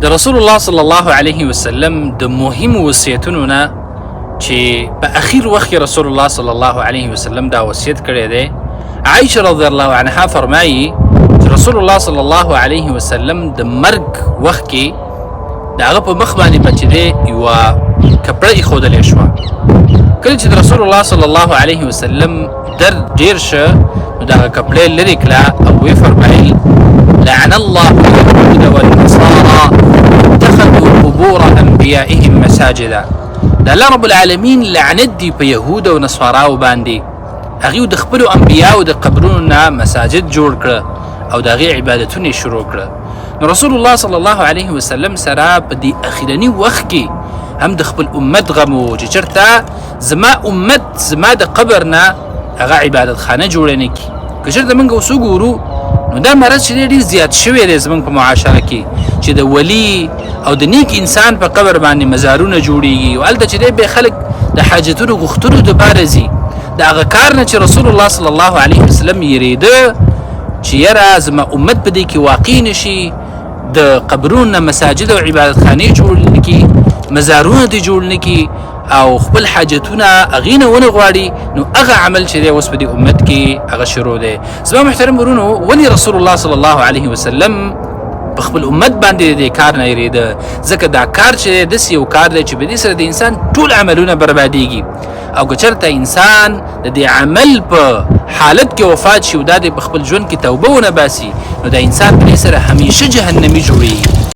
د رسول الله صلی الله علیه وسلم د مهم وصیتونو نه چې په اخیر وخت کې رسول الله صلی الله علیه وسلم دا وصیت کړی دی. عائشه رضی الله عنها فرمایي چې رسول الله صلی الله علیه وسلم د مرګ وخت کې د هغه په مخ باندې بچی دی یوه کپړه ایښودلې شوه. کله چې رسول الله صلی الله علیه وسلم درد ډیر شه نو دغه کپړې لرې کړه او ویې فرمایل لعن الله اليهود والنصارى اتخذوا قبور انبيائهم مساجدا. د الله رب العالمین لعنت دی په یهود او نصاراو باندې. هغوی د خپلو انبیاو د قبرونو نه مساجد جوړ کړه او د هغې عبادتونه یې شروع کړه. نو رسول الله صلی الله علیه وسلم سره په دې اخرني وخت کې هم د خپل امت غم و چې چېرته زما امت زما د قبر نه هغه عبادت خانه جوړه نه کړي. که چېرته موږ اوس وګورو نو دا مرض چې ډېر زیات شوی دی زموږ په معاشره کې چې د ولی او د نیک انسان په قبر باندې مزارونه جوړیږي او هلته چې دی بیا خلک د حاجتونو غوښتلو دپاره ځي. د هغه کار نه چې رسول الله صلی الله علیه وسلم یېرېده چې یاره زما امت په دې کې واقع نشي د قبرونو نه مساجد او عبادتخانې جوړ نه کړي، مزارونه دې جوړ نه کړي او خپل حاجتونه هغې نه ونه غواړي، نو هغه عمل چې دی اوس په دې امت کې هغه شروع دی. زما محترم ورونو، ولې رسول الله صلی الله علیه وسلم په خپل امت باندې د دې کار نه یېرېده؟ ځکه دا کار چې دی داسې یو کار دی چې په دې سره د انسان ټول عملونه بربادېږي او که چېرته انسان د دې عمل په حالت کې وفات شي او دا د په خپل ژوند کې توبه ونه باسي نو دا انسان په دې سره همیشه جهنمي جوړېږي.